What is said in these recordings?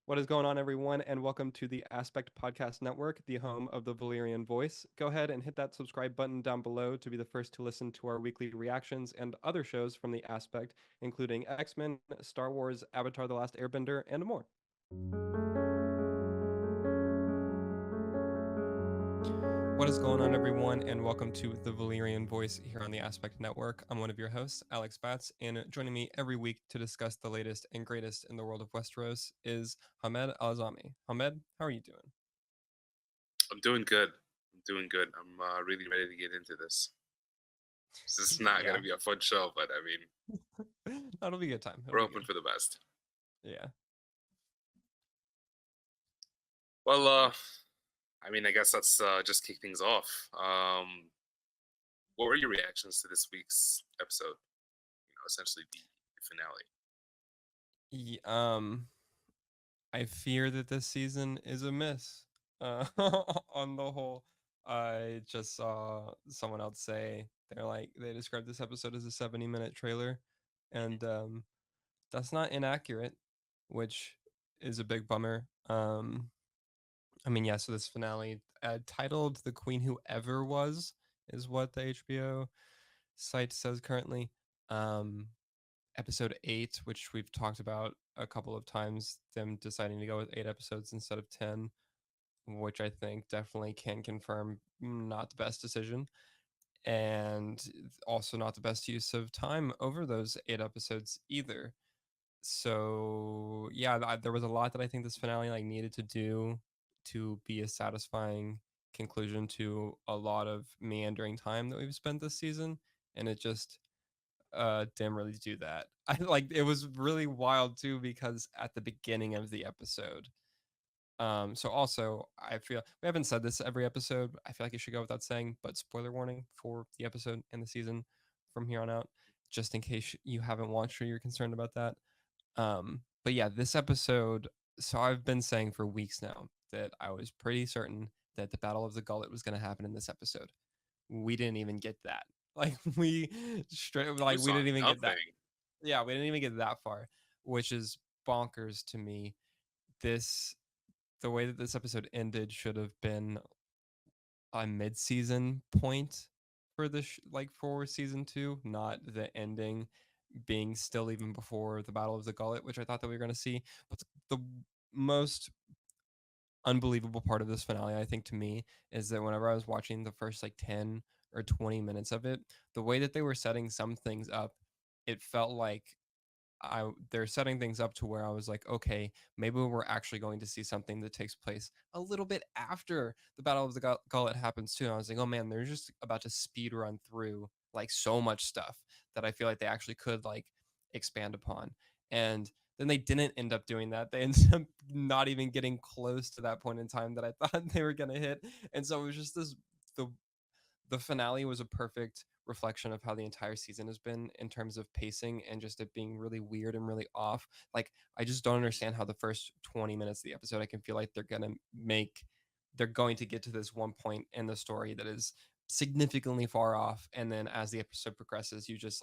What is going on, everyone, and welcome to the Aspect Podcast Network, the home of the Valyrian Voice. Go ahead and hit that subscribe button down below to be the first to listen to our weekly reactions and other shows from the Aspect, including X-Men, Star Wars, Avatar: The Last Airbender, and more. What is going on, everyone, and welcome to the Valyrian Voice here on the Aspect Network. I'm one of your hosts, Alex Batts, and joining me every week to discuss the latest and greatest in the world of Westeros is Hamed Alazzamy. Hamed, how are you doing? I'm doing good. I'm doing good. I'm really ready to get into this. This is not Yeah, gonna be a fun show, but I mean, that'll be a good time. It'll we're be hoping good. for the best. Yeah. Well, I mean, I guess let's just kick things off. What were your reactions to this week's episode? Essentially the finale. I fear that this season is a miss. On the whole, I just saw someone else say they described this episode as a 70-minute trailer, and that's not inaccurate, which is a big bummer. I mean, yeah. So this finale, titled "The Queen Who Ever Was," is what the HBO site says currently. Um, Episode 8, which we've talked about a couple of times, them deciding to go with 8 episodes instead of 10, which I think definitely can confirm not the best decision, and also not the best use of time over those 8 episodes either. So yeah, there was a lot that I think this finale needed to do to be a satisfying conclusion to a lot of meandering time that we've spent this season, and it just didn't really do that. I it was really wild too because at the beginning of the episode, so also I feel we haven't said this every episode. I feel like it should go without saying, but spoiler warning for the episode and the season from here on out, just in case you haven't watched or you're concerned about that. But yeah, this episode. So I've been saying for weeks now that I was pretty certain that the Battle of the Gullet was going to happen in this episode. We didn't even get that. Like we straight We like we saw didn't even get that. nothing. Yeah, we didn't even get that far, which is bonkers to me. This The way that this episode ended should have been a mid-season point for for season 2, not the ending being still even before the Battle of the Gullet, which I thought that we were going to see. But the most unbelievable part of this finale, I think, to me, is that whenever I was watching the first 10 or 20 minutes of it, the way that they were setting some things up, it felt like they're setting things up to where I was like, okay, maybe we're actually going to see something that takes place a little bit after the Battle of the Gullet happens too. And I was like, oh man, they're just about to speed run through so much stuff that I feel like they actually could expand upon. And then they didn't end up doing that. They ended up not even getting close to that point in time that I thought they were gonna hit. And so it was just the the finale was a perfect reflection of how the entire season has been in terms of pacing and just it being really weird and really off. I just don't understand how the first 20 minutes of the episode I can feel like they're going to get to this one point in the story that is significantly far off, and then as the episode progresses you just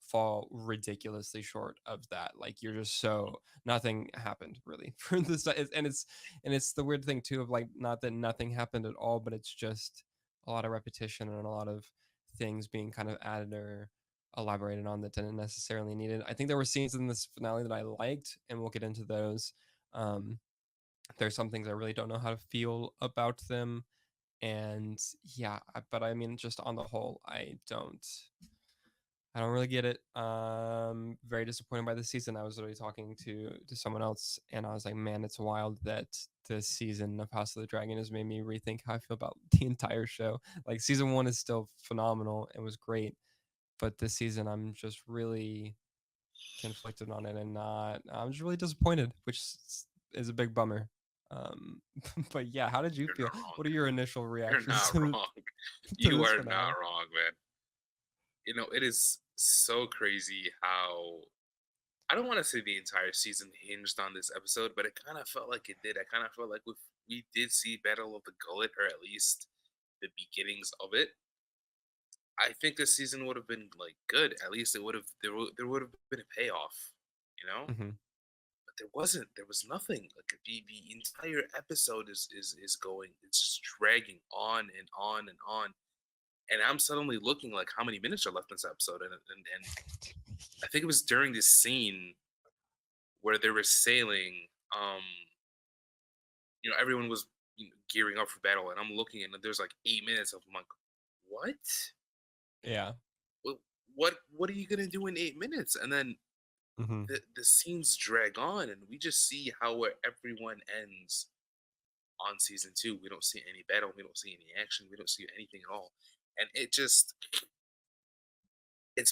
fall ridiculously short of that. You're just so nothing happened really for this, and it's the weird thing too of not that nothing happened at all, but it's just a lot of repetition and a lot of things being kind of added or elaborated on that didn't necessarily need it. I think there were scenes in this finale that I liked, and we'll get into those. Um, there's some things I really don't know how to feel about them, and yeah, but I mean, just on the whole, I don't really get it. Very disappointed by the season. I was literally talking to someone else, and I was like, "Man, it's wild that this season of House of the Dragon has made me rethink how I feel about the entire show." Season 1 is still phenomenal. It was great, but this season I'm just really conflicted on it, and not. I'm just really disappointed, which is a big bummer. Um, but yeah, how did you You're feel? not wrong. What are your initial You're reactions not wrong. to You this are not finale? wrong, man. It is so crazy how I don't want to say the entire season hinged on this episode, but it kind of felt like it did. I kind of felt like we did see Battle of the Gullet, or at least the beginnings of it. I think this season would have been good. At least it would have there would have been a payoff, you know. Hmm. there wasn't. There was nothing. Like the entire episode is going. It's just dragging on and on and on. And I'm suddenly looking like how many minutes are left in this episode, and I think it was during this scene where they were sailing. Everyone was gearing up for battle, and I'm looking, and there's like 8 minutes of. I'm like, what? Yeah. What? What are you gonna do in 8 minutes? And then Hmm. the scenes drag on, and we just see how where everyone ends on season two. We don't see any battle, we don't see any action, we don't see anything at all, and it's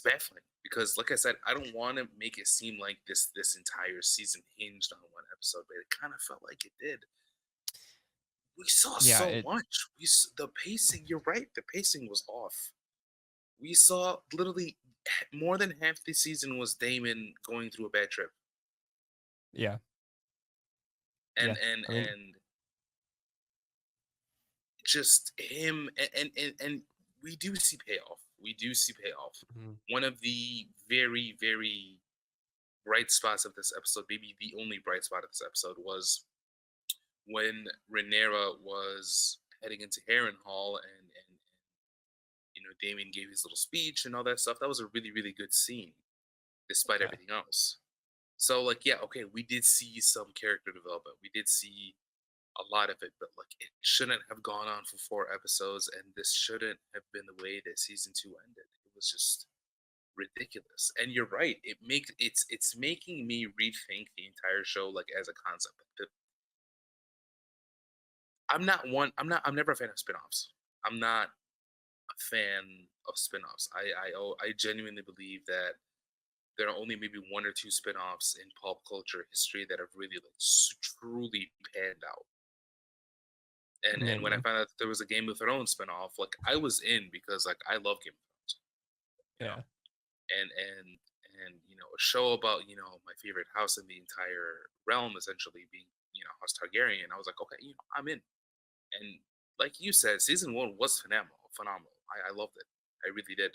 baffling because, like I said, I don't want to make it seem like this entire season hinged on one episode, but it kind of felt like it did. We saw Yeah. so much. The pacing. You're right. The pacing was off. We saw literally more than half the season was Damon going through a bad trip, Yeah. and Yeah. and I mean, and just him, and we do see payoff. We do see payoff. mhm, One of the very, very bright spots of this episode, maybe the only bright spot of this episode, was when Rhaenyra was heading into Harrenhal, and Damien gave his little speech and all that stuff. That was a really, really good scene, despite yeah. everything else. So, like, yeah, okay, we did see some character development. We did see a lot of it, but like, it shouldn't have gone on for 4 episodes, and this shouldn't have been the way that season two ended. It was just ridiculous. And you're right; it's making me rethink the entire show, like as a concept. I'm never a fan of spin-offs. I'm not a fan of spin-offs. I genuinely believe that there are only maybe one or two spin-offs in pop culture history that have really like truly panned out. And when I Name. found out that there was a Game of Thrones spin-off, like I was in because like I love Game of Thrones, you know, Yeah. and a show about my favorite house in the entire realm essentially being House Targaryen. I was like, okay, I'm in. And like you said, season one was phenomenal, phenomenal. I loved it, I really did.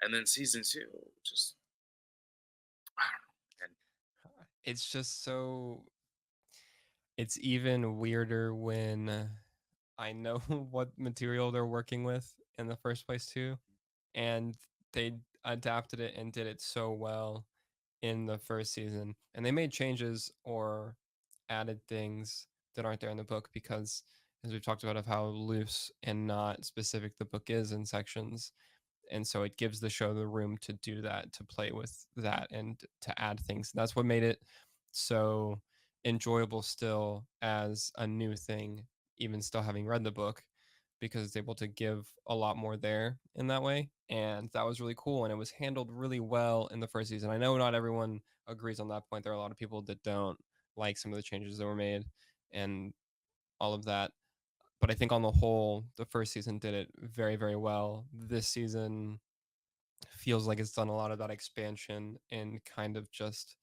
And then season two, just I don't know. And It's just so. It's even weirder when I know what material they're working with in the first place too, and they adapted it and did it so well in the first season, and they made changes or added things that aren't there in the book because, as we've talked about, of how loose and not specific the book is in sections, and so it gives the show the room to do that, to play with that and to add things. That's what made it so enjoyable still as a new thing, even still having read the book, because it's able to give a lot more there in that way. And that was really cool, and it was handled really well in the first season. I know not everyone agrees on that point. There are a lot of people that don't like some of the changes that were made and all of that, but I think on the whole, the first season did it very, very well. This season feels like it's done a lot of that expansion in kind of just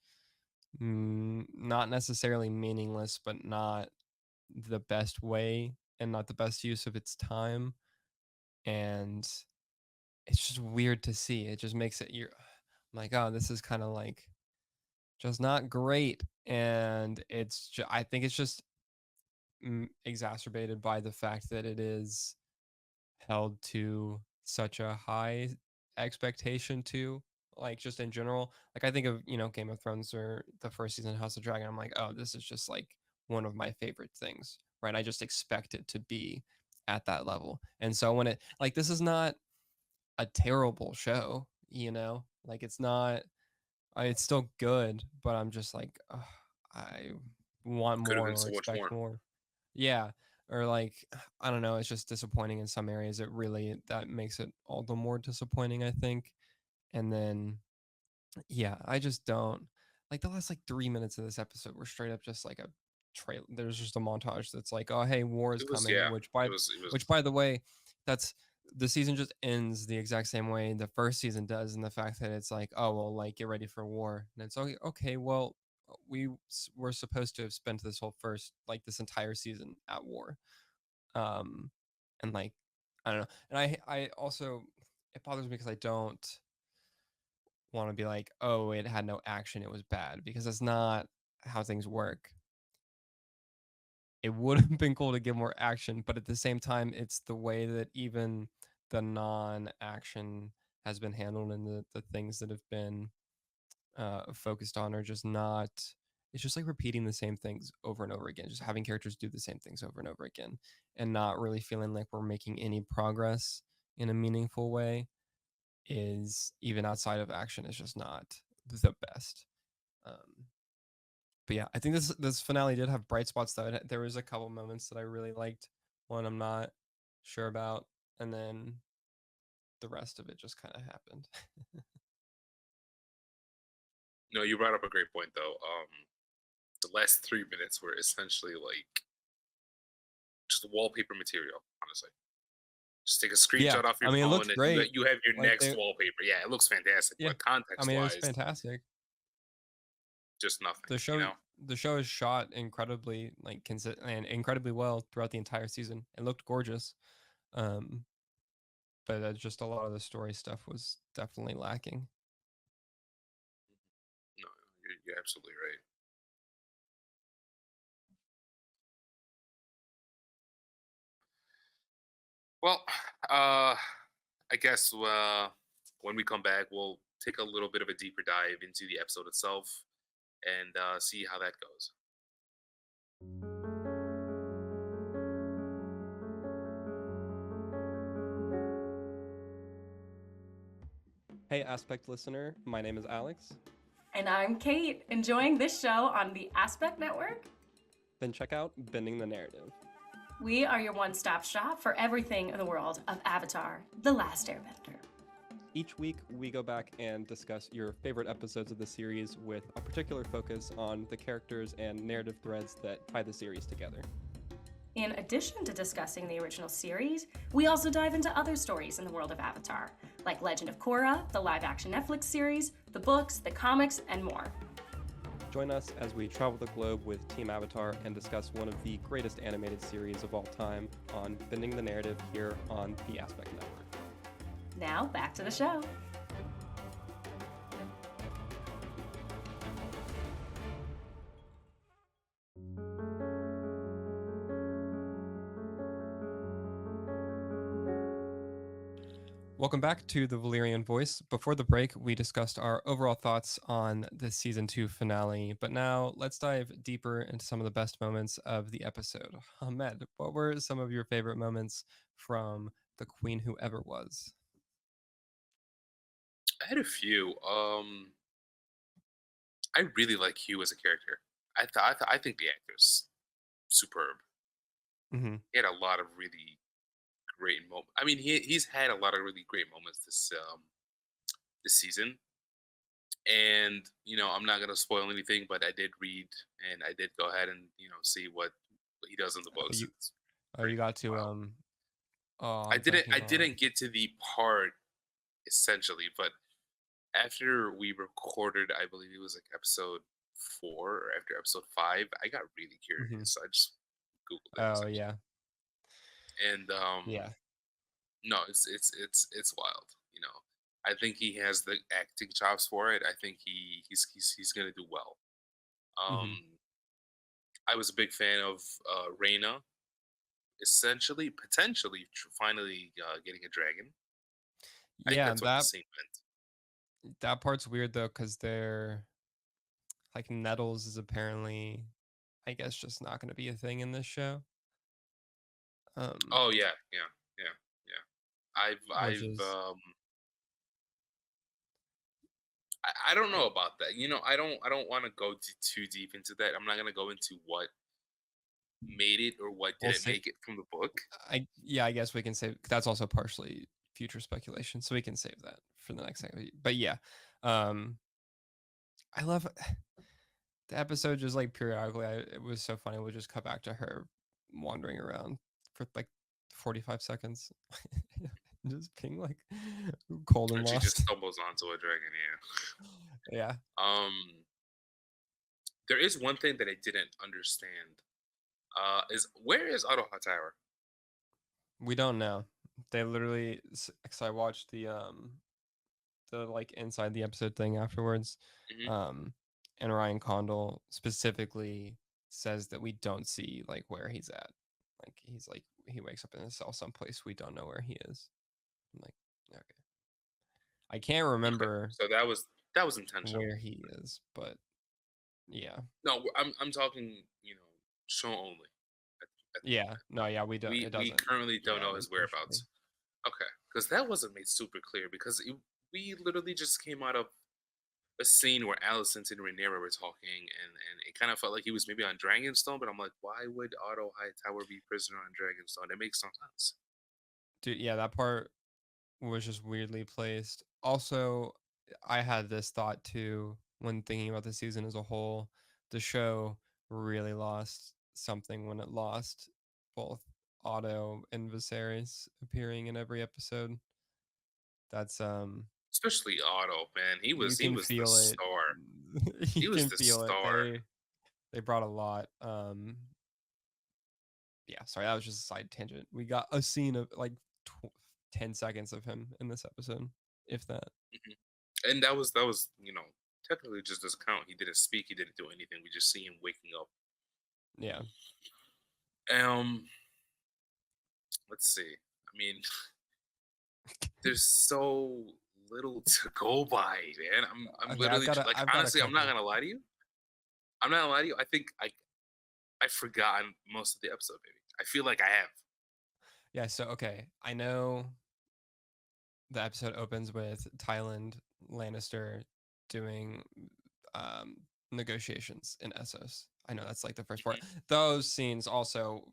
not necessarily meaningless, but not the best way and not the best use of its time. And it's just weird to see. It just makes it, you're like, oh, this is kind of like just not great. And I think it's just exacerbated by the fact that it is held to such a high expectation to, like, just in general. Like, I think of Game of Thrones or the first season of House of Dragon. I'm like, oh, this is just like one of my favorite things, right? I just expect it to be at that level. And so when it, like, this is not a terrible show, like, it's not, it's still good, but I'm just like, ugh, I want could have more been or so much expect more. more. Yeah. Or like, I don't know, it's just disappointing in some areas. It really, that makes it all the more disappointing, I think. And then yeah, I just don't like the last like 3 minutes of this episode were straight up just like a trail. There's just a montage that's like, oh hey, war is It was, coming, yeah. which by It was the way, that's the season just ends the exact same way the first season does, in the fact that it's like, oh well, like, get ready for war. And it's okay, okay, well, were supposed to have spent this whole first, like, this entire season at war. um and like, I don't know. And I also, it bothers me because I don't want to be like, oh, it had no action, it was bad, because it's not. how things work. It would have been cool to get more action, but at the same time, it's the way that even the non-action has been handled, and the things that have been focused on are just not. It's just like repeating the same things over and over again, just having characters do the same things over and over again, and not really feeling like we're making any progress in a meaningful way. Is even outside of action is just not the best. Um, but yeah, I think this finale did have bright spots though. There was a couple moments that I really liked. One I'm not sure about, and then the rest of it just kind of happened. No, you brought up a great point though. The last 3 minutes were essentially like just wallpaper material. Honestly, just take a Yeah, screenshot off I your mean, it phone looks and great. you have your Like next they, wallpaper. Yeah, it looks fantastic, yeah, but I context mean, it was wise, fantastic. just nothing. The You show, know. the show is shot incredibly and incredibly well throughout the entire season. It looked gorgeous, um, but just a lot of the story stuff was definitely lacking. No, you're absolutely right. Well, I guess when we come back, we'll take a little bit of a deeper dive into the episode itself and see how that goes. Hey, Aspect listener, my name is Alex. And I'm Kate, enjoying this show on the Aspect Network. Then check out Bending the Narrative. We are your one-stop shop for everything in the world of Avatar: The Last Airbender. Each week, we go back and discuss your favorite episodes of the series with a particular focus on the characters and narrative threads that tie the series together. In addition to discussing the original series, we also dive into other stories in the world of Avatar, like Legend of Korra, the live-action Netflix series, the books, the comics, and more. Join us as we travel the globe with Team Avatar and discuss one of the greatest animated series of all time on Bending the Narrative here on the Aspect Network. Now, back to the show. Welcome back to the Valyrian Voice. Before the break, we discussed our overall thoughts on the season 2 finale, but now let's dive deeper into some of the best moments of the episode. Ahmed, what were some of your favorite moments from The Queen Who Ever Was? I had a few. I really like Hugh as a character. I think the actor's superb. Mm-hmm. He had a lot of really great moments. I mean, he's had a lot of really great moments this season. And I'm not gonna spoil anything, but I did read and I did go ahead and see what he does in the Oh, books. you, It's you pretty got to wild. oh, I I'm didn't blanking I on. didn't get to the part essentially, but after we recorded, I believe it was like episode 4 or after episode 5, I got really Mm-hmm. curious. So I just googled it Oh essentially, yeah, and yeah. no, it's wild. I think he has the acting chops for it. I think he's gonna do well. Mm-hmm. Um, I was a big fan of Reina, essentially, potentially, finally getting a dragon. I think Yeah, that's what the scene meant. that part's weird though, because they're like Nettles is apparently, I guess, just not going to be a thing in this show. Oh yeah, yeah, yeah, yeah. Which I've is I don't I, know about that. I don't want to go too deep into that. I'm not gonna go into what made it or what we'll didn't say make it from the book. I guess we can say that's also partially future speculation, so we can save that for the next thing. But yeah, um, I love the episode. Just like periodically, it was so funny. We'll just cut back to her wandering around for like 45 seconds, just being like cold and And she just lost. stumbles onto a dragon. Yeah, Yeah. There is one thing that I didn't understand. Is where is Aroha Tower? we don't know. They literally, because I watched the like inside the episode thing afterwards, Hmm. um, and Ryan Condal specifically says that we don't see like where he's at. Like he's like he wakes up in a cell someplace we don't know where he is. I'm like, okay. I can't Okay. remember So that was intentional. where he is, but yeah. No, I'm talking, show only. At the Yeah. moment. No, yeah, we don't it We doesn't. currently don't Yeah, know his unfortunately. whereabouts. Okay, because that wasn't made super clear because we literally just came out of a scene where Alicent and Rhaenyra were talking, and it kind of felt like he was maybe on Dragonstone, but I'm like, why would Otto Hightower be prisoner on Dragonstone? It makes no sense. Dude, yeah, that part was just weirdly placed. Also, I had this thought too when thinking about the season as a whole. The show really lost something when it lost both Otto and Viserys appearing in every episode. That's Especially Otto, man. you He can was the feel it. star. You He was can the feel it. star. They brought a lot. Yeah, sorry, that was just a side tangent. We got a scene of like 10 seconds of him in this episode, if that. Mhm. And that was technically just doesn't count. He didn't speak. He didn't do anything. We just see him waking up. Yeah. Um, let's see. I mean, there's so little to go by, man. I'm Okay, literally like, I've got a honestly, I'm not couple. gonna lie to you. I'm not gonna lie to you. I think I've forgotten most of the episode, baby. I feel like I have. Yeah, so okay, I know the episode opens with Tyland Lannister doing um negotiations in Essos. I know that's like the first part. Mhm. Those scenes also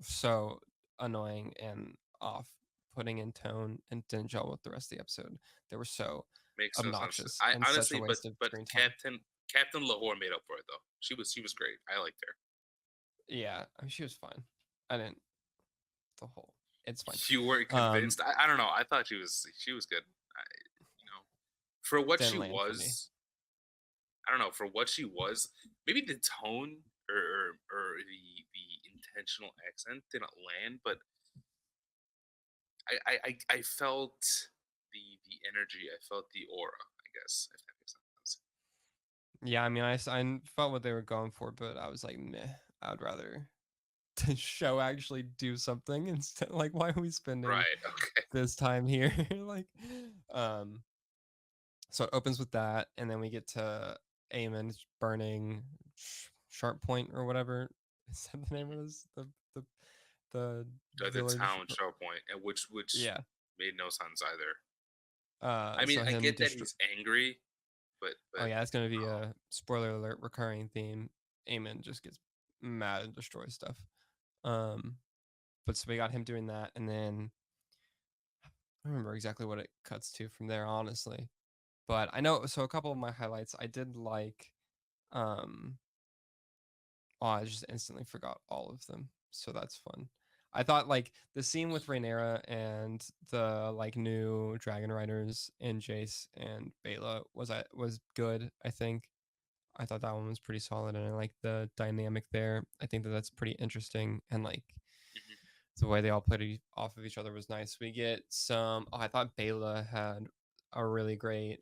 so annoying and off putting in tone and didn't gel with the rest of the episode. They were so Makes no sense. obnoxious I and such a honestly, waste of but screen time. Captain Lahore made up for it though. She was great. I liked her. Yeah, I mean, she was fine. I didn't the whole. It's fine. You weren't convinced. I don't know. I thought she was good. You know, for what she Didn't land for me. was, I don't know. For what she was, maybe the tone or the intentional accent didn't land, but I felt the energy. I felt the aura. I guess if that makes sense. Yeah, I mean, I felt what they were going for, but I was like, meh. I would rather the show actually do something instead. Like, why are we spending Right. Okay. this time here? Like, um. So it opens with that, and then we get to Aemon burning Sharp Point or whatever. Is that the name of this? The The village. town show point, and which Yeah. made no sense either. I mean, So I him get that destroy. he's angry, but Oh yeah, it's gonna be oh, a spoiler alert recurring theme. Aemon just gets mad and destroys stuff. Um, but so we got him doing that, and then I don't remember exactly what it cuts to from there, honestly. But I know. So a couple of my highlights, I did like. Um, oh, I just instantly forgot all of them, so that's fun. I thought like the scene with Rhaenyra and the like new dragon riders and Jace and Bela was good. I think I thought that one was pretty solid, and I like the dynamic there. I think that that's pretty interesting, and like mhm. the way they all played off of each other was nice. We get some. Oh, I thought Bela had a really great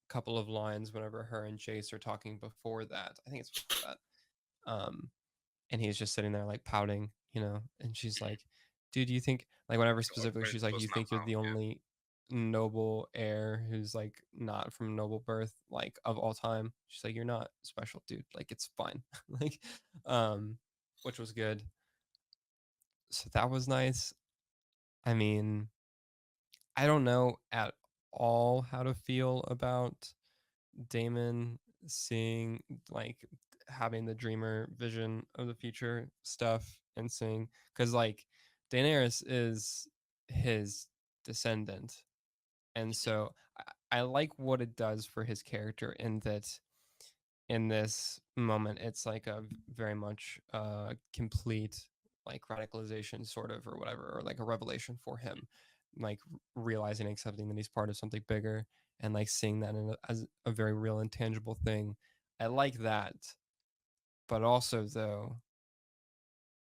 couple of lines whenever her and Jace are talking before that. I think it's before that. And he's just sitting there like pouting, and she's Mhm. like, "Dude, do you think like whenever So a specifically prince she's like, you must not think you're pout. the Yeah. only noble heir who's like not from noble birth like of all time?" She's like, "You're not special, dude. Like it's fine." like, um, which was good. So that was nice. I mean, I don't know at all how to feel about Damon seeing like having the dreamer vision of the future stuff and seeing because like Daenerys is his descendant, and Mhm. so I like what it does for his character in that in this moment it's like a very much complete like radicalization sort of or whatever or like a revelation for him, like realizing and accepting that he's part of something bigger and like seeing that as a very real and tangible thing. I like that, but also though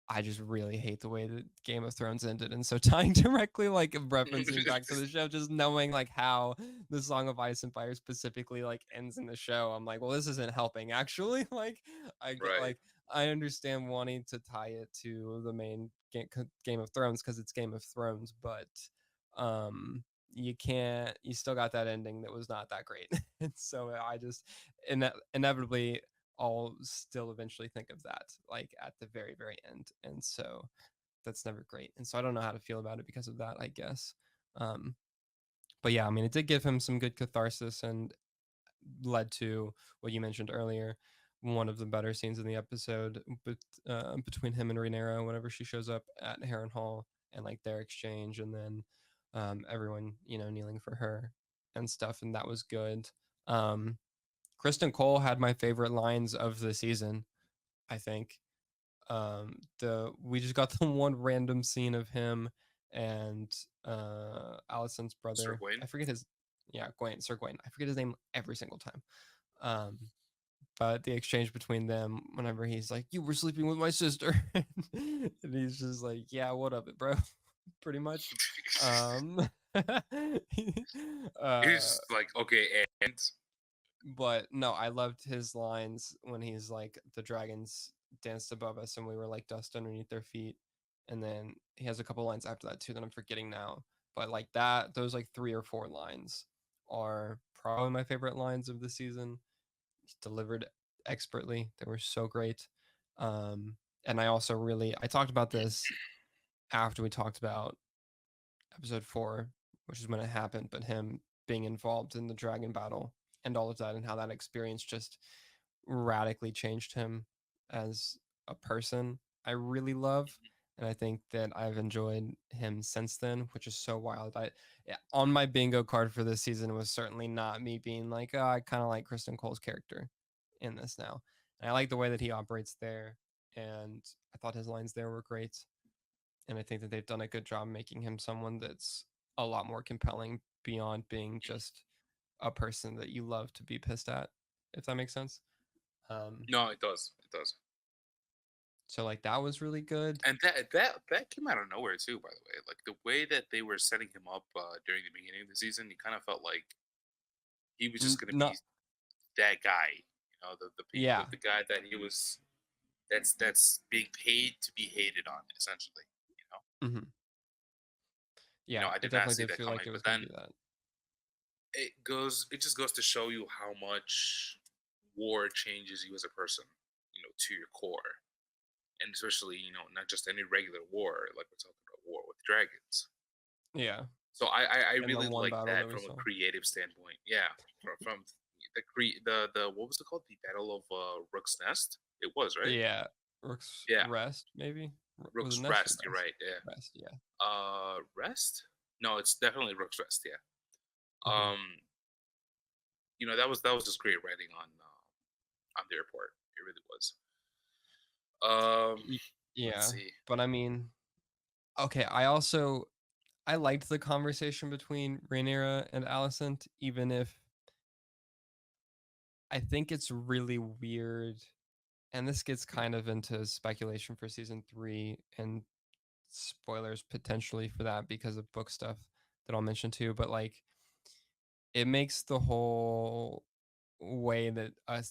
I just really hate the way that Game of Thrones ended. And so tying directly like referencing back to the show, just knowing like how the Song of Ice and Fire specifically like ends in the show, I'm like, well, this isn't helping actually. Like I get Right. like I understand wanting to tie it to the main Game of Thrones because it's Game of Thrones, but you can't, you still got that ending that was not that great. And so I just inevitably I'll still eventually think of that like at the very, very end. And so that's never great. And so I don't know how to feel about it because of that, I guess. Um, but yeah, I mean, it did give him some good catharsis and led to what you mentioned earlier, one of the better scenes in the episode, but between him and Rhaenyra whenever she shows up at Harrenhal and like their exchange, and then everyone kneeling for her and stuff, and that was good. Kristen Cole had my favorite lines of the season, I think. The we just got the one random scene of him and Allison's Sir brother. Gawain. I forget his Sir Gawain. I forget his name every single time. Um, but the exchange between them whenever he's like, "You were sleeping with my sister," and he's just like, "Yeah, what of it, bro?" Pretty much. Um, It's like, okay, and but no, I loved his lines when he's like, "The dragons danced above us, and we were like dust underneath their feet." And then he has a couple lines after that too that I'm forgetting now. But like that, those like 3 or 4 lines are probably my favorite lines of the season. He's delivered expertly. They were so great. And I also I talked about this after we talked about episode 4, which is when it happened, but him being involved in the dragon battle and all of that, and how that experience just radically changed him as a person. I really love, and I think that I've enjoyed him since then, which is so wild. On my bingo card for this season was certainly not me being like, oh, I kind of like Kristen Cole's character in this now. And I like the way that he operates there, and I thought his lines there were great. And I think that they've done a good job making him someone that's a lot more compelling beyond being just a person that you love to be pissed at, if that makes sense. no, it does. It does. So like that was really good. And that came out of nowhere too, by the way. Like the way that they were setting him up during the beginning of the season, you kind of felt like he was just going to be Not that guy, yeah. the guy that he was. That's being paid to be hated on, essentially. Hmm. Yeah, I it did not definitely see did that feel like coming. it But was going to then be that. it just goes to show you how much war changes you as a person, to your core, and especially not just any regular war, like we're talking about war with dragons. Yeah. So I And the really one like battle that that we from a saw. creative standpoint. Yeah, from the what was it called? The Battle of Rook's Nest. It was right. Yeah. Rook's Yeah, Rest, maybe? Was it Rook's Nest or Rest. You're Rest? right. Yeah. Rest, yeah. Rest. No, it's definitely Rook's Rest. Yeah. Hmm. That was just great writing on the airport. It really was. Let's Yeah. see. But I mean, okay, I liked the conversation between Rhaenyra and Alicent, even if I think it's really weird. And this gets kind of into speculation for season 3 and spoilers potentially for that because of book stuff that I'll mention too. But like, it makes the whole way that a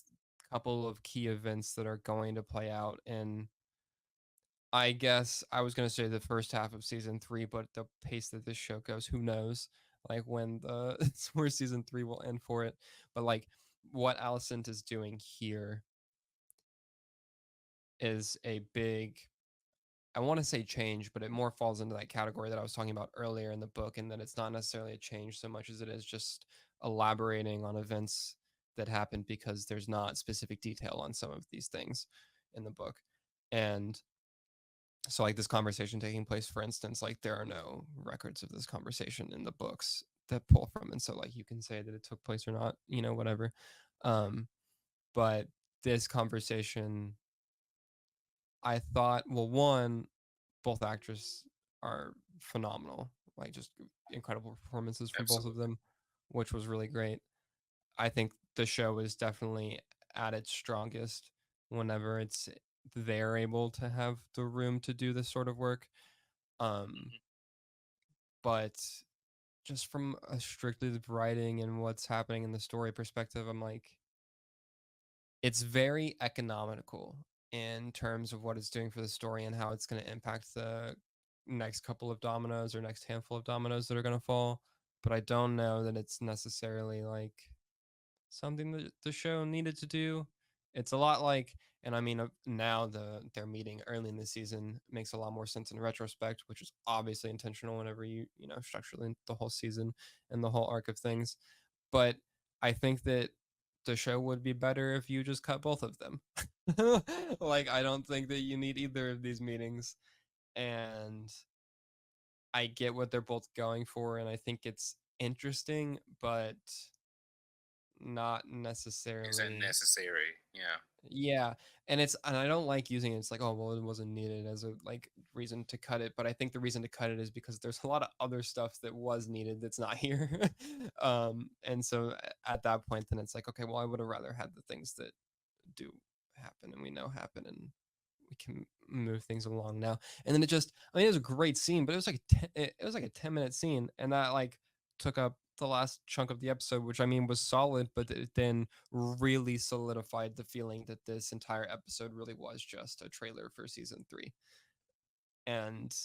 couple of key events that are going to play out in, I guess I was going to say the first half of season 3, but the pace that this show goes, who knows? Like when where season 3 will end for it. But like what Alicent is doing here is a big, I want to say change, but it more falls into that category that I was talking about earlier in the book, and that it's not necessarily a change so much as it is just elaborating on events that happened because there's not specific detail on some of these things in the book. And so like this conversation taking place, for instance, like there are no records of this conversation in the books that pull from, and so like you can say that it took place or not, whatever. But this conversation, I thought, well, one, both actors are phenomenal, like just incredible performances from both of Absolutely. them, which was really great. I think the show is definitely at its strongest whenever it's they're able to have the room to do this sort of work. Um, Mhm. but just from a strictly the writing and what's happening in the story perspective, I'm like, it's very economical in terms of what it's doing for the story and how it's going to impact the next couple of dominoes or next handful of dominoes that are going to fall. But I don't know that it's necessarily like something that the show needed to do. It's a lot like, and I mean, now their meeting early in the season makes a lot more sense in retrospect, which is obviously intentional whenever you know structure the whole season and the whole arc of things. But I think that the show would be better if you just cut both of them. Like, I don't think that you need either of these meetings, and I get what they're both going for, and I think it's interesting, but not Isn't necessarily. necessary. Yeah. Yeah, and I don't like using it. It's like, oh well, it wasn't needed as a like reason to cut it. But I think the reason to cut it is because there's a lot of other stuff that was needed that's not here. And so at that point, then it's like, okay, well, I would have rather had the things that do happen and we know happen, and we can move things along now. And then I mean, it was a great scene, but it was like it was like a 10-minute scene, and that like took up the last chunk of the episode, which I mean was solid, but it then really solidified the feeling that this entire episode really was just a trailer for season 3, and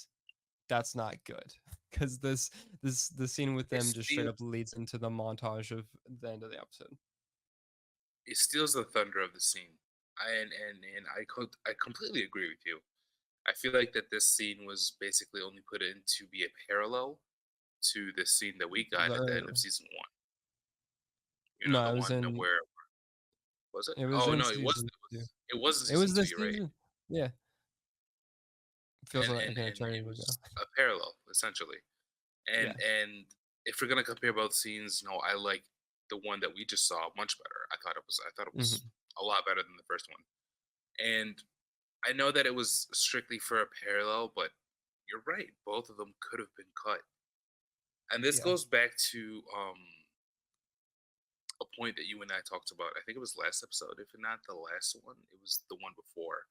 that's not good because the scene with It them just straight steals up leads into the montage of the end of the episode. it steals the thunder of the scene. I completely agree with you. I feel like that this scene was basically only put in to be a parallel to the scene that we got at the end of The season one. You know, No, the it was one in where was it? it was Oh in no, it wasn't. season 2. It was in It season was two. this You're right. season. Yeah, feels and like and an and it eternity ago. was a parallel essentially. Yeah. And if we're gonna compare both scenes, no, I like the one that we just saw much better. I thought it was Mhm. a lot better than the first one. And I know that it was strictly for a parallel, but you're right. Both of them could have been cut. And this Yeah. goes back to a point that you and I talked about. I think it was last episode, if not the last one. It was the one before,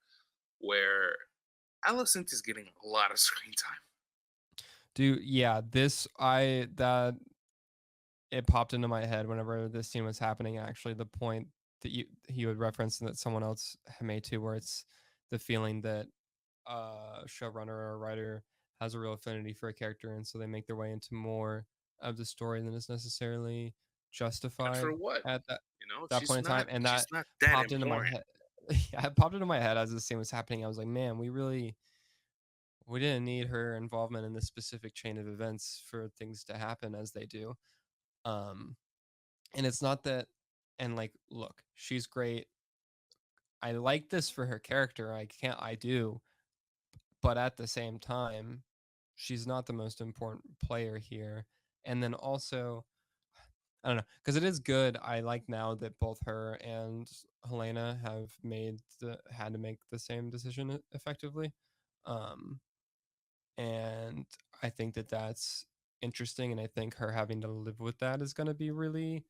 where Alicent is getting a lot of screen time. Dude, yeah, this I that it popped into my head whenever this scene was happening, actually, the point that you had referenced and that someone else had made too, where it's the feeling that a showrunner or a writer has a real affinity for a character, and so they make their way into more of the story than is necessarily And for justified what? at You know, that point in time. And she's that not that popped into my important. head. Yeah, it popped into my head as this scene was happening. I was like, man, we didn't need her involvement in this specific chain of events for things to happen as they do. Um, and it's not that, and like, look, she's great. I like this for her character. I do, but at the same time, she's not the most important player here. And then also, I don't know, because it is good. I like now that both her and Helena have had to make the same decision effectively. Um, and I think that that's interesting, and I think her having to live with that is going to be really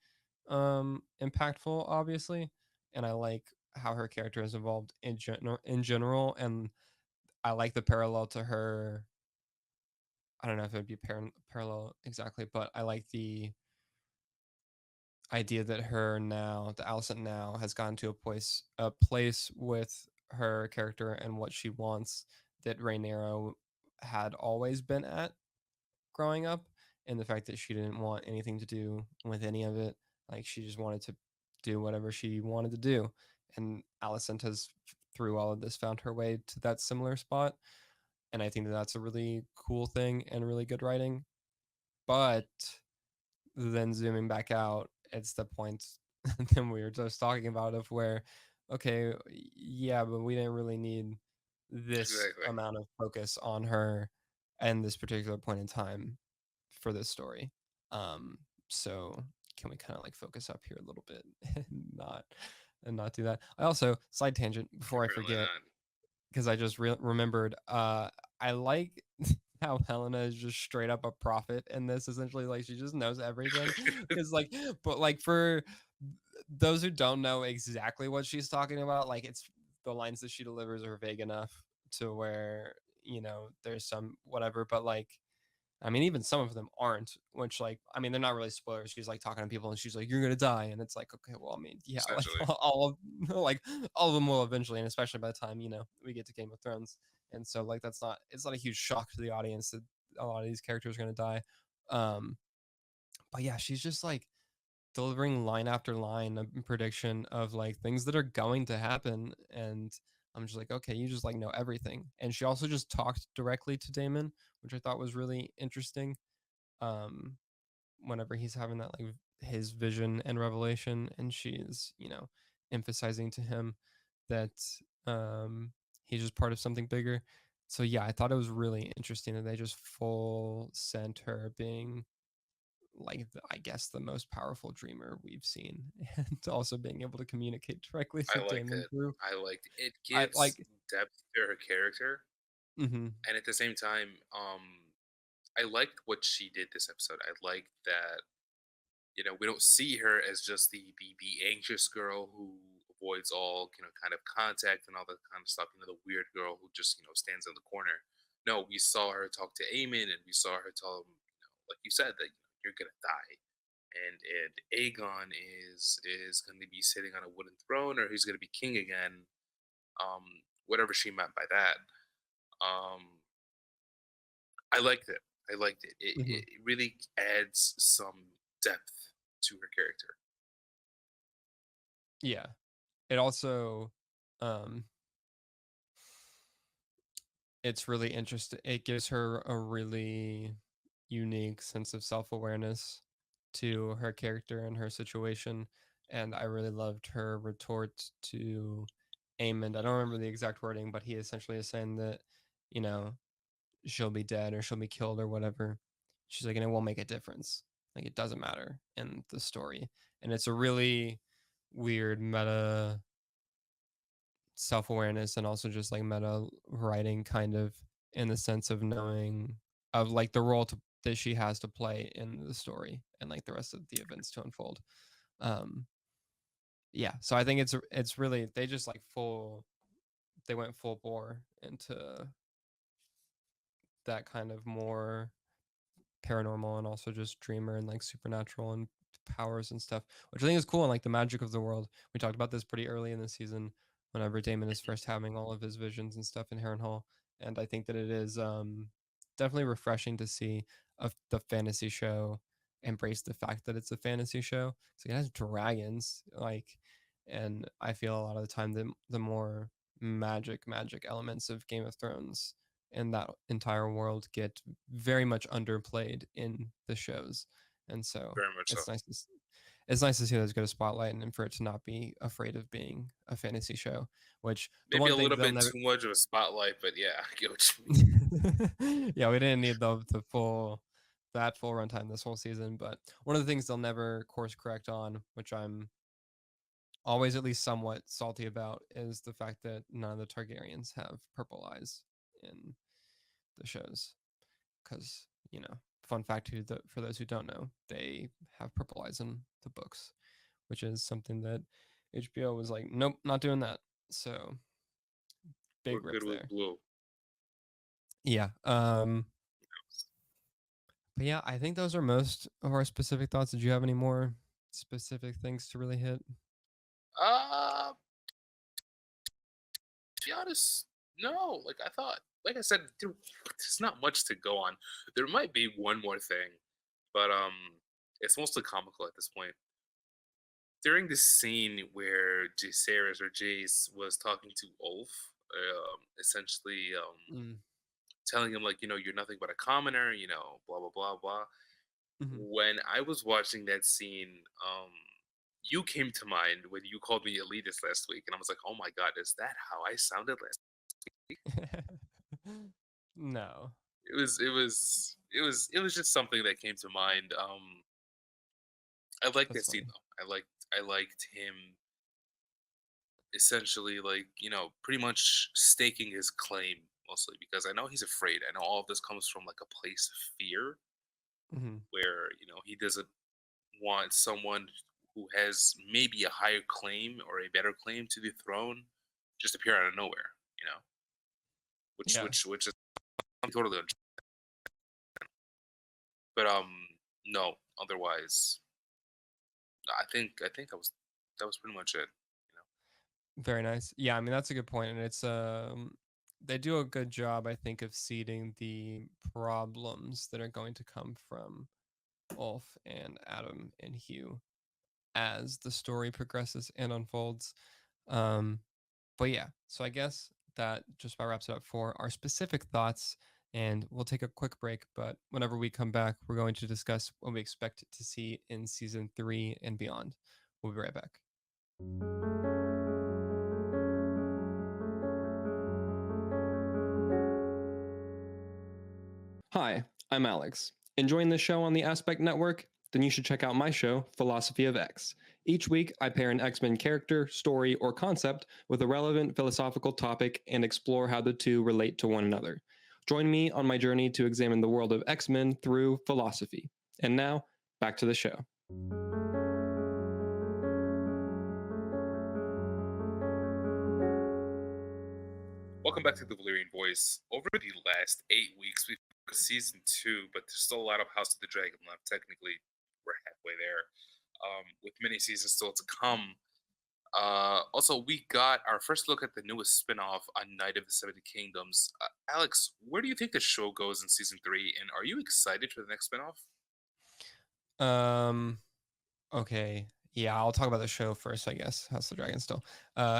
impactful, obviously. And I like how her character has evolved in general, and I like the parallel to her. I don't know if it would be parallel exactly, but I like the idea that the Alicent now has gotten to a place with her character and what she wants that Rhaenyra had always been at growing up, and the fact that she didn't want anything to do with any of it. Like, she just wanted to do whatever she wanted to do. And Alicent has, through all of this, found her way to that similar spot. And I think that that's a really cool thing and really good writing. But then zooming back out, it's the point that we were just talking about of where, okay, yeah, but we didn't really need this Exactly. amount of focus on her and this particular point in time for this story. Um, so can we kind of like focus up here a little bit and not do that? I also, side tangent before I Apparently forget, not. because I just remembered. I like how Helena is just straight up a prophet in this. Essentially, like, she just knows everything. Because like, but like for those who don't know exactly what she's talking about, like, it's the lines that she delivers are vague enough to where, there's some whatever, but like, I mean, even some of them aren't, which, like, I mean, they're not really spoilers. She's like talking to people and she's like, "You're gonna die," and it's like, okay, well, I mean, yeah, like essentially. all of like all of them will eventually, and especially by the time we get to Game of Thrones, and so like it's not a huge shock to the audience that a lot of these characters are gonna die. Um, but yeah, she's just like delivering line after line a prediction of like things that are going to happen, and I'm just like, okay, you just like know everything. And she also just talked directly to Damon, which I thought was really interesting. um Whenever he's having that like his vision and revelation, and she's emphasizing to him that he's just part of something bigger. So yeah, I thought it was really interesting that they just full sent her being like I guess the most powerful dreamer we've seen, and also being able to communicate directly I to liked Damon it. through. I liked it. It I gives like. depth to her character, Hmm. and at the same time, I liked what she did this episode. I liked that we don't see her as just the anxious girl who avoids all kind of contact and all that kind of stuff. The weird girl who just stands in the corner. No, we saw her talk to Eamon, and we saw her tell him, like you said, that you're gonna die, and Aegon is going to be sitting on a wooden throne, or he's going to be king again. Um, Whatever she meant by that. Um, I liked it. I liked it. It, Hmm. it really adds some depth to her character. Yeah, it also um it's really interesting. It gives her a really unique sense of self-awareness to her character and her situation. And I really loved her retort to Aemond. I don't remember the exact wording, but he essentially is saying that, you know, she'll be dead or she'll be killed or whatever. She's like, and it won't make a difference. Like, it doesn't matter in the story. And it's a really weird meta self-awareness, and also just like meta writing, kind of, in the sense of knowing of like the role that she has to play in the story and like the rest of the events to unfold. um yeah, so I think it's really, they just like they went full bore into that kind of more paranormal and also just dreamer and like supernatural and powers and stuff, which I think is cool, and like the magic of the world. We talked about this pretty early in the season whenever Damon is Mhm. first having all of his visions and stuff in Harrenhal. And I think that it is definitely refreshing to see the fantasy show embrace the fact that it's a fantasy show. So it has dragons, like, and I feel a lot of the time the more magic elements of Game of Thrones and that entire world get very much underplayed in the shows. And so Very much so. it's nice to see those get a spotlight, and for it to not be afraid of being a fantasy show. Which the Maybe one a thing little they'll bit never. too much of a spotlight, but yeah, I get what you mean. Yeah, we didn't need the full that full runtime this whole season, but one of the things they'll never course correct on, which I'm always at least somewhat salty about, is the fact that none of the Targaryens have purple eyes in the shows. Because, fun fact for those who don't know, they have purple eyes in the books, which is something that HBO was like, nope, not doing that. So We're big rip good with there. blue. Yeah. But yeah, I think those are most of our specific thoughts. Did you have any more specific things to really hit? To be honest, no. Like I thought, like I said, there's not much to go on. There might be one more thing, but it's mostly comical at this point. During the scene where Jaceres or Jace was talking to Ulf, essentially Mm. telling him like, you're nothing but a commoner, blah blah blah blah. Hmm. When I was watching that scene, you came to mind when you called me elitist last week, and I was like, oh my god, is that how I sounded last? No. It was just something that came to mind. I liked That's that scene funny. though. I liked him essentially, like, pretty much staking his claim, mostly because I know he's afraid. I know all of this comes from like a place of fear Hmm. where he doesn't want someone who has maybe a higher claim or a better claim to the throne just appear out of nowhere, you know, Yeah. which is totally but no, otherwise I think that was pretty much it, you know. Very nice. Yeah, I mean that's a good point, and it's they do a good job, I think, of seeding the problems that are going to come from Ulf and Adam and Hugh as the story progresses and unfolds. Um, but yeah, so I guess that just about wraps it up for our specific thoughts, and we'll take a quick break. But whenever we come back, we're going to discuss what we expect to see in season 3 and beyond. We'll be right back. Hi, I'm Alex. Enjoying this show on the Aspect Network? Then you should check out my show, Philosophy of X. Each week, I pair an X-Men character, story, or concept with a relevant philosophical topic and explore how the two relate to one another. Join me on my journey to examine the world of X-Men through philosophy. And now, back to the show. Welcome back to the Valyrian Voice. Over the last 8 weeks, we've focused season 2, but there's still a lot of House of the Dragon left. Technically, we're halfway there, with many seasons still to come. Also, we got our first look at the newest spinoff on Night of the 70 Kingdoms. Alex, where do you think the show goes in season 3, and are you excited for the next spinoff? Okay. Yeah, I'll talk about the show first, I guess. House of the Dragon still.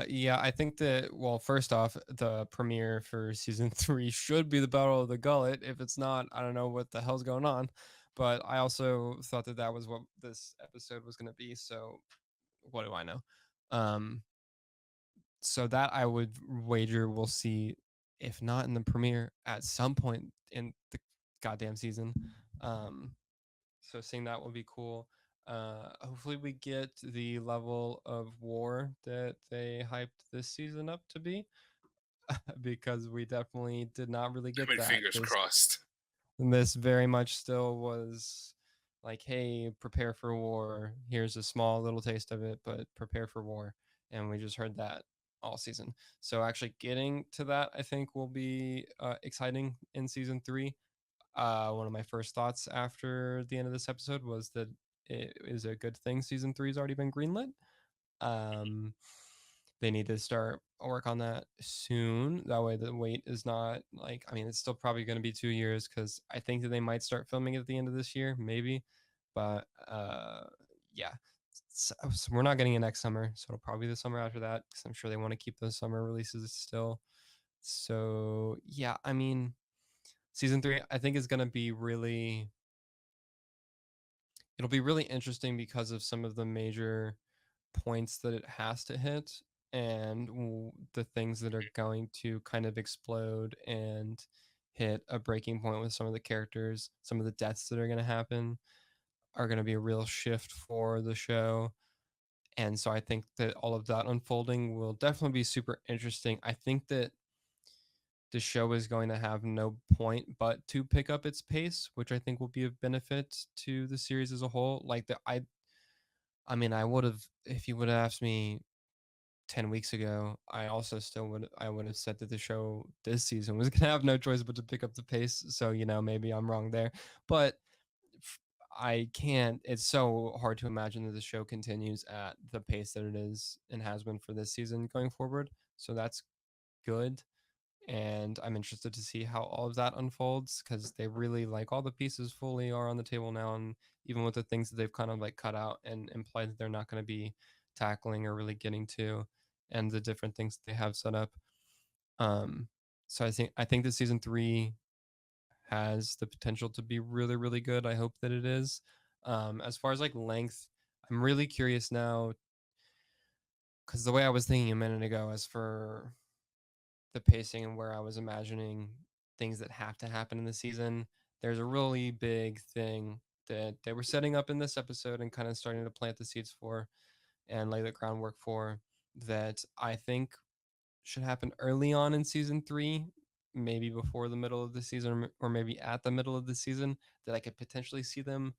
Yeah, I think that, well, first off, the premiere for season 3 should be the Battle of the Gullet. If it's not, I don't know what the hell's going on. But I also thought that that was what this episode was going to be. So what do I know? Um, so that I would wager we'll see, if not in the premiere, at some point in the goddamn season. Um, so seeing that will be cool. Hopefully we get the level of war that they hyped this season up to be, because we definitely did not really I get mean, that. fingers crossed. This very much still was like, hey, prepare for war. Here's a small little taste of it, but prepare for war. And we just heard that all season. So actually getting to that, I think, will be exciting in season 3. One of my first thoughts after the end of this episode was that it is a good thing season 3 has already been greenlit. Um, they need to start work on that soon. That way, the wait is not like, I mean, it's still probably going to be 2 years, because I think that they might start filming at the end of this year, maybe. But yeah, so we're not getting it next summer, so it'll probably be the summer after that, because I'm sure they want to keep those summer releases still. So yeah, I mean, season 3 I think is going to be really, it'll be really interesting because of some of the major points that it has to hit, and the things that are going to kind of explode and hit a breaking point with some of the characters. Some of the deaths that are going to happen are going to be a real shift for the show. And so I think that all of that unfolding will definitely be super interesting. I think that the show is going to have no point but to pick up its pace, which I think will be of benefit to the series as a whole. Like I mean, I would have, if you would have asked me 10 weeks ago, I also still would have said that the show this season was going to have no choice but to pick up the pace. So, maybe I'm wrong there, but I can't, it's so hard to imagine that the show continues at the pace that it is and has been for this season going forward. So that's good. And I'm interested to see how all of that unfolds, because they really, like, all the pieces fully are on the table now, and even with the things that they've kind of like cut out and implied that they're not going to be tackling or really getting to, and the different things that they have set up. um so I think that season 3 has the potential to be really, really good. I hope that it is. As far as like length, I'm really curious now, because the way I was thinking a minute ago, as for the pacing and where I was imagining things that have to happen in the season, there's a really big thing that they were setting up in this episode and kind of starting to plant the seeds for and lay the groundwork for, that I think should happen early on in season 3, maybe before the middle of the season, or maybe at the middle of the season, that I could potentially see them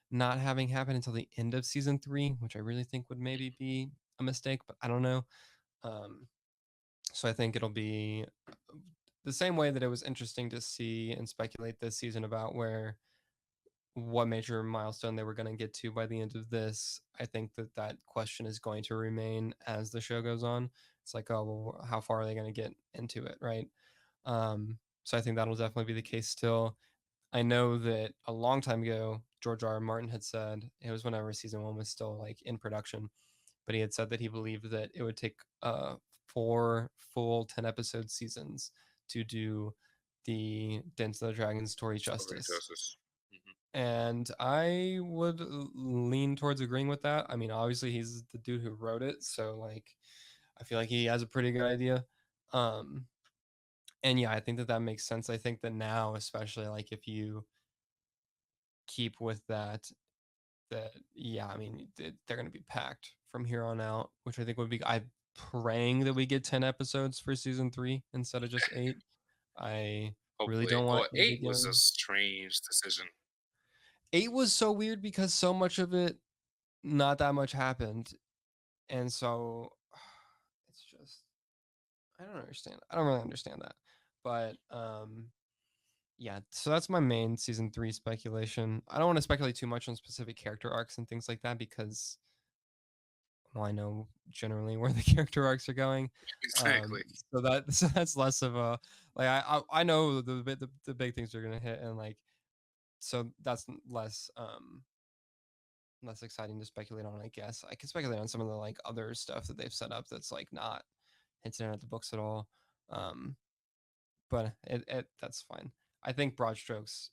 not having happen until the end of season 3, which I really think would maybe be a mistake, but I don't know. Um, So I think it'll be the same way that it was interesting to see and speculate this season about what major milestone they were going to get to by the end of this. I think that question is going to remain as the show goes on. It's like, oh, well, how far are they going to get into it, right? So I think that'll definitely be the case still. I know that a long time ago, George R. R. Martin had said, it was whenever season 1 was still like in production, but he had said that he believed that it would take 4 full 10 episode seasons to do the Dance of the Dragon story Story justice. justice. Mhm. And I would lean towards agreeing with that. I mean, obviously he's the dude who wrote it, so like I feel like he has a pretty good idea. And yeah, I think that makes sense. I think that now, especially like if you keep with that yeah, I mean they're going to be packed from here on out, which I think would be. I'm praying that we get 10 episodes for season 3 instead of just 8. I really Hopefully. don't Well, want you to be 8 was a given. strange decision. 8 was so weird because so much of it, not that much happened, and so it's just I don't understand. I don't really understand that, but yeah. So that's my main season 3 speculation. I don't want to speculate too much on specific character arcs and things like that because well, I know generally where the character arcs are going. Exactly. So that's less of a like I know the big things are gonna hit and like so that's less exciting to speculate on. I guess I can speculate on some of the like other stuff that they've set up that's like not hinted at the books at all. Um, but it that's fine. I think broad strokes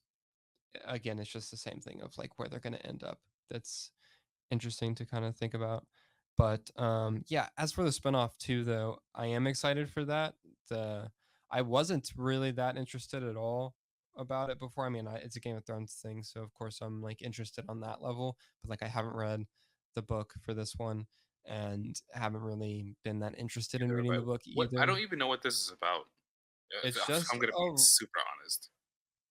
again, it's just the same thing of like where they're gonna end up. That's interesting to kind of think about. But yeah, as for the spinoff too, though, I am excited for that. The I wasn't really that interested at all about it before. I mean, it's a Game of Thrones thing, so of course I'm like interested on that level. But like, I haven't read the book for this one, and haven't really been that interested in Either reading the about book what I either. don't even know what this is about. It's If just I'm gonna be a super honest.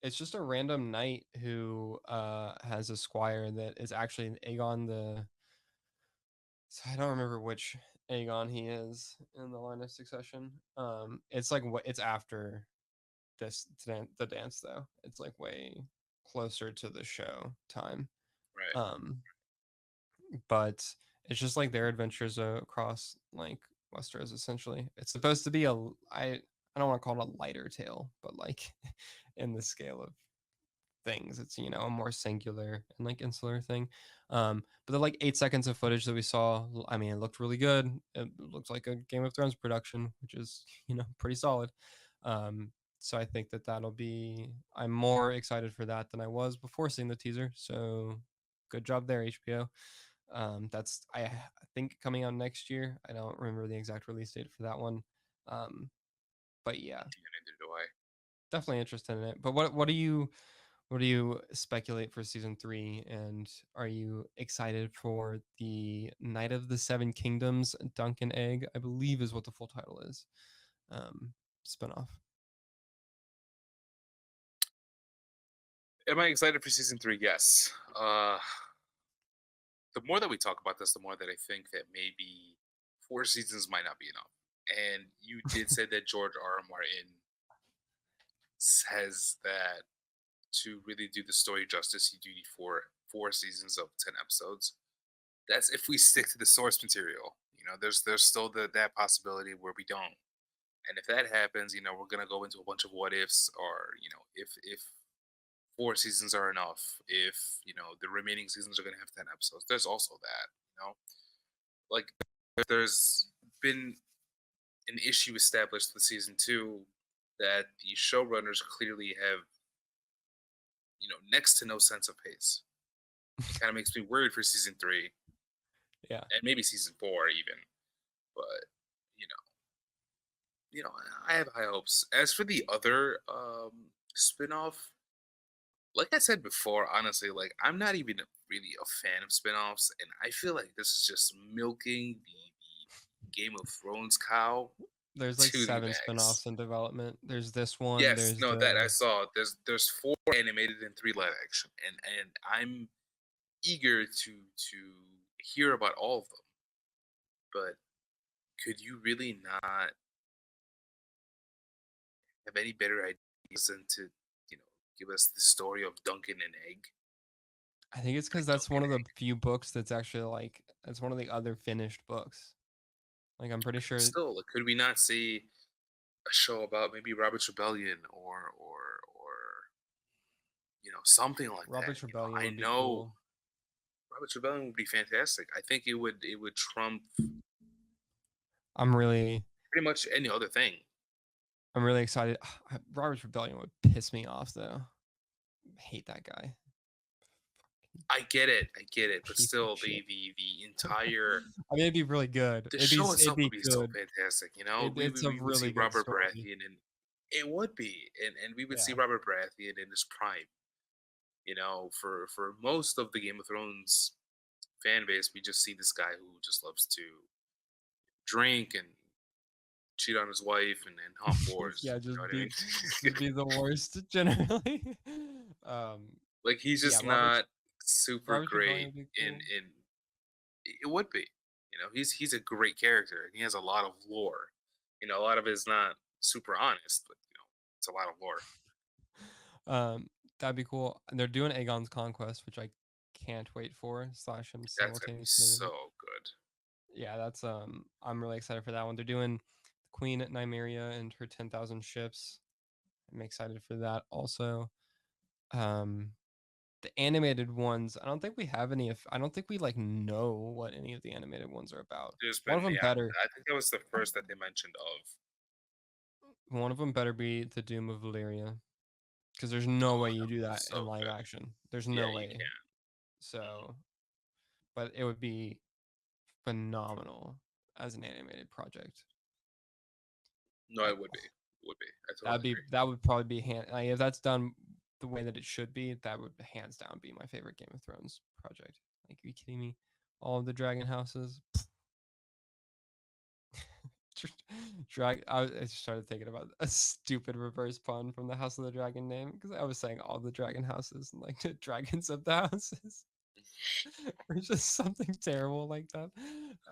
it's just a random knight who has a squire that is actually Aegon the so I don't remember which Aegon he is in the line of succession. It's like what it's after the dance though. It's like way closer to the show time. Right. Um, but it's just like their adventures across like Westeros. Essentially, it's supposed to be I don't want to call it a lighter tale, but like in the scale of things. It's a more singular and like insular thing. But the like 8 seconds of footage that we saw, I mean, it looked really good. It looked like a Game of Thrones production, which is pretty solid. So I think that'll be. I'm more excited for that than I was before seeing the teaser. So good job there, HBO. That's I think coming out next year. I don't remember the exact release date for that one. But yeah, Yeah, neither do I. definitely interested in it. But what do you speculate for season 3? And are you excited for the Night of the Seven Kingdoms Duncan Egg, I believe is what the full title is, spinoff? Am I excited for season 3? Yes. The more that we talk about this, the more that I think that maybe 4 seasons might not be enough. And you did say that George R. R. Martin says that to really do the story justice, you do need four seasons of 10 episodes. That's if we stick to the source material. There's still that possibility where we don't. And if that happens, we're gonna go into a bunch of what ifs, or if 4 seasons are enough, if the remaining seasons are gonna have 10 episodes. There's also that, like there's been an issue established with season 2 that the showrunners clearly have next to no sense of pace. It kind of makes me worried for season 3 Yeah. and maybe season 4 even. But you know, I have high hopes. As for the other spin-off, like I said before, honestly, like I'm not even really a fan of spin-offs, and I feel like this is just milking the Game of Thrones cow There's like to the 7 max. spinoffs in development. There's this one, Yes, there's no, that I the saw. There's 4 animated and 3 live action, and I'm eager to hear about all of them. But could you really not have any better ideas than to, give us the story of Duncan and Egg? I think it's because Like that's Duncan one of the Egg. few books that's actually like it's one of the other finished books. Like I'm pretty sure Still, like, could we not see a show about maybe Robert's Rebellion or something like that? Robert's Rebellion I would be know cool. Robert's Rebellion would be fantastic. I think it would trump I'm really pretty much any other thing. I'm really excited. Robert's Rebellion would piss me off though. Hate that guy. I get it, but Piece of still, shit. the entire I mean, it'd be really good. the It'd be show it'd itself be would be so good. fantastic. It's a We would see really good Robert story. Baratheon, and it would be, and we would see Yeah. Robert Baratheon in his prime. For most of the Game of Thrones fan base, we just see this guy who just loves to drink and cheat on his wife and hunt wars. Yeah, You know just what I be mean? just be the worst generally. um, Like, he's yeah, just not super Robert's Rebellion great would be in cool. it would be. He's a great character, and he has a lot of lore. A lot of it is not super honest, but it's a lot of lore. That'd be cool. And they're doing Aegon's Conquest, which I can't wait for. Slash him That's gonna be simultaneously. so good. Yeah, that's I'm really excited for that one. They're doing Queen at Nymeria and her 10,000 ships. I'm excited for that also. Um the animated ones, I don't think we have any I don't think we like know what any of the animated ones are about. There's One been, of them yeah, better. I think that was the first that they mentioned of. One of them better be the Doom of Valyria, because there's no Oh, way you that do would be that so in live good. action. There's Yeah, no you way. can. Mhm. So, but it would be phenomenal as an animated project. No, I, it would be. It would be. I totally agree. that would probably be like, if that's done the way that it should be, that would hands down be my favorite Game of Thrones project. Like, are you kidding me? All of the dragon houses. I just started thinking about a stupid reverse pun from the House of the Dragon name, because I was saying all the dragon houses and like the dragons of the houses, or just something terrible like that.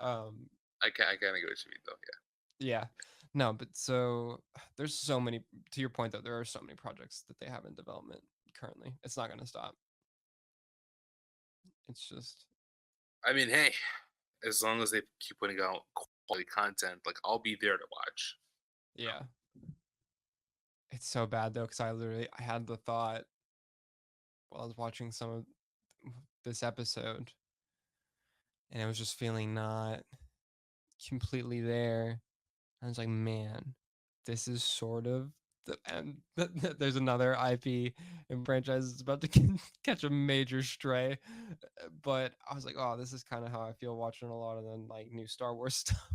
I kind of get what you mean, though. Yeah, no, but so there's so many. To your point, though, there are so many projects that they have in development currently. It's not going to stop. It's just Yeah. I mean, hey, as long as they keep putting out quality content, like, I'll be there to watch. yeah. It's so bad though, because I had the thought while I was watching some of this episode, and I was just feeling not completely there. I was like, man, this is sort of and there's another IP and franchise that's about to catch a major stray. But I was like, oh, this is kind of how I feel watching a lot of the like new Star Wars stuff,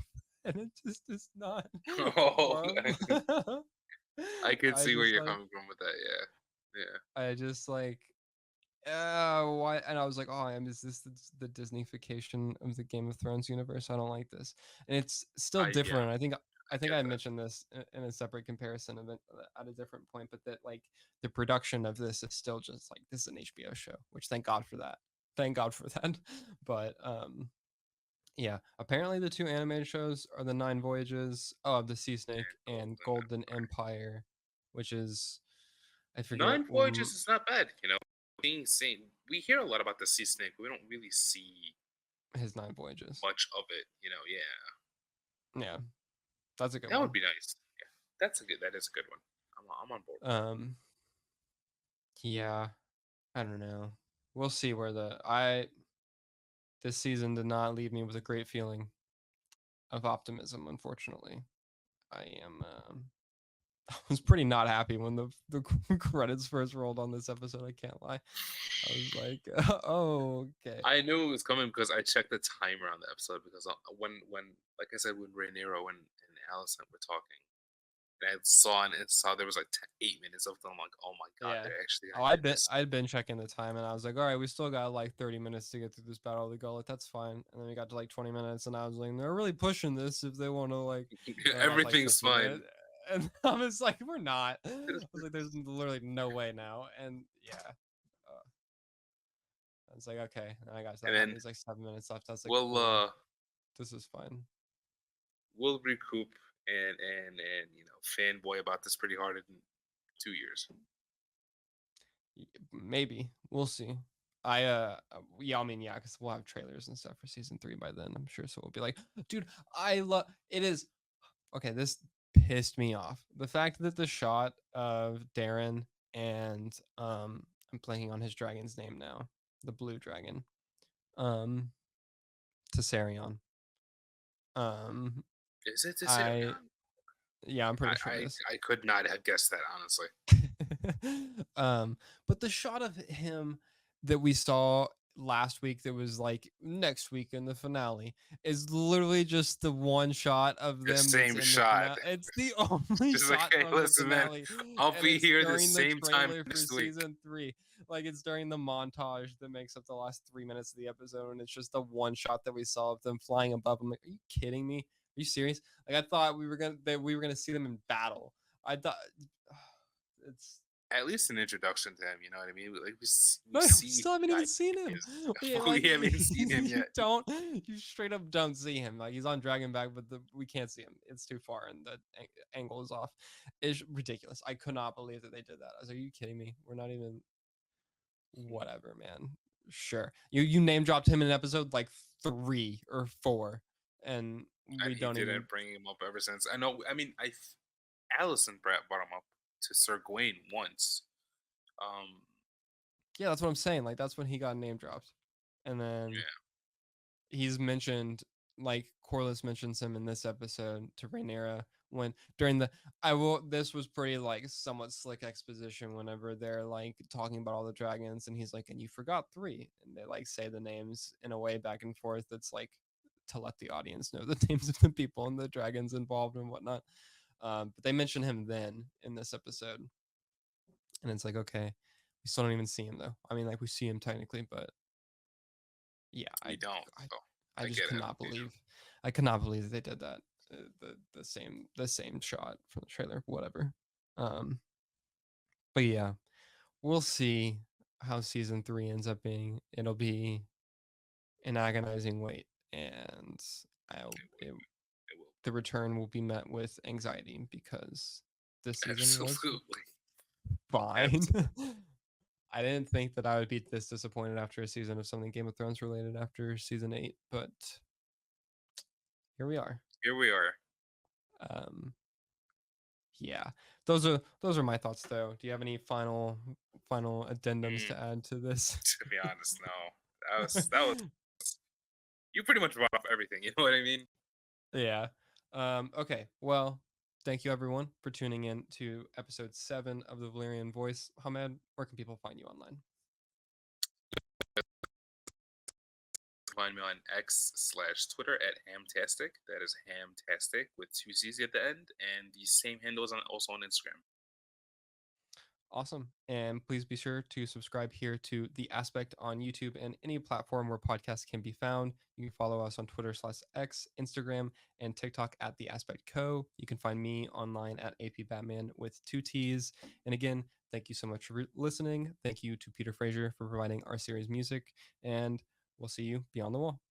and it just is not. Oh, Well, I can I see where just you're like coming from with that. Yeah. Yeah. I just like why? And I was like, oh, is this the Disneyfication of the Game of Thrones universe? I don't like this, and it's still Yeah, different. I I think get I that. mentioned this in a separate comparison event at a different point, but that like the production of this is still just like this is an HBO show, which thank God for that. Thank God for that. But yeah, apparently the two animated shows are the Nine Voyages of the Sea Snake And and Golden Golden Empire. Empire, which is I forget. 9 Voyages is not bad. Being seen, we hear a lot about the sea snake, but we don't really see His Nine Voyages. much of it. Yeah, Yeah, that's a good that would one. be nice. Yeah, that is a good one. I'm on board. Yeah, I don't know. We'll see where this season did not leave me with a great feeling of optimism, unfortunately. I am I was pretty not happy when the credits first rolled on this episode, I can't lie. I was like, oh, okay. I knew it was coming because I checked the timer on the episode because when like I said, when Rhaenyra and Allison were talking, and I saw there was like 8 minutes of them. I'm like, oh my god, Yeah. they're actually Oh, gonna do this. I'd been checking the time, and I was like, all right, we still got like 30 minutes to get through this Battle of the Gullet. That's fine. And then we got to like 20 minutes, and I was like, they're really pushing this if they want to like. And I got to, like Everything's 15 fine. minutes, and I was like, we're not. I was like, there's literally no way now, and yeah. I was like, okay. And I got to that And point. then There's like 7 minutes left. I was like, we'll cool. This is fine. we'll recoup and fanboy about this pretty hard in 2 years. Maybe we'll see. Yeah, I mean, yeah, because we'll have trailers and stuff for season 3 by then, I'm sure. So we'll be like, dude, I love it. Is okay. This pissed me off. The fact that the shot of Darren and I'm blanking on his dragon's name now, the blue dragon, Tessarion. Is it this I area? yeah, I'm pretty sure it is. I could not have guessed that, honestly. But the shot of him that we saw last week that was like next week in the finale is literally just the one shot of The them that's same in shot. The it's the only Just shot like, hey, from listen, the man, finale. I'll and be it's here the during same time trailer for next week. season 3. Like it's during the montage that makes up the last 3 minutes of the episode, and it's just the one shot that we saw of them flying above. I'm like, are you kidding me? Are you serious? Like I thought we were gonna see them in battle. I thought it's At least an introduction to him, you know what I mean? Like we no, we see still haven't even seen him. we haven't seen him yet. You straight up don't see him. Like he's on Dragonback, but we can't see him. It's too far, and the angle is off. It's ridiculous. I could not believe that they did that. I was like, are you kidding me? We're not even. Whatever, man. Sure. You name dropped him in an episode like 3 or 4, and we he don't didn't even bring him up ever since. I know. I mean, Allison brought him up to Sir Gawain once. Yeah, that's what I'm saying. Like that's when he got name dropped, and then he's mentioned, like Corlys mentions him in this episode to Rhaenyra when during the this was pretty like somewhat slick exposition whenever they're like talking about all the dragons, and he's like, and you forgot 3, and they like say the names in a way back and forth that's like to let the audience know the names of the people and the dragons involved and whatnot. But they mention him then in this episode, and it's like, okay, we still don't even see him though. I mean, like we see him technically, but yeah, we don't. I just could not believe. I could not believe that they did that. The same shot from the trailer, whatever. But yeah, we'll see how season 3 ends up being. It'll be an agonizing wait, and the return will be met with anxiety because this season was fine. I didn't think that I would be this disappointed after a season of something Game of Thrones related after season 8, but here we are. Yeah, those are my thoughts though. Do you have any final addendums to add to this? To be honest, no. That was you pretty much brought up everything, you know what I mean? Yeah. Okay. Well, thank you everyone for tuning in to episode 7 of the Valyrian Voice. Hamed, where can people find you online? Find me on X/Twitter at Hamtastic. That is Hamtastic with 2 C's at the end, and the same handle is also on Instagram. Awesome. And please be sure to subscribe here to The Aspect on YouTube and any platform where podcasts can be found. You can follow us on Twitter/X, Instagram, and TikTok at The Aspect Co. You can find me online at APBatman with 2 T's. And again, thank you so much for listening. Thank you to Peter Fraser for providing our series music. And we'll see you beyond the wall.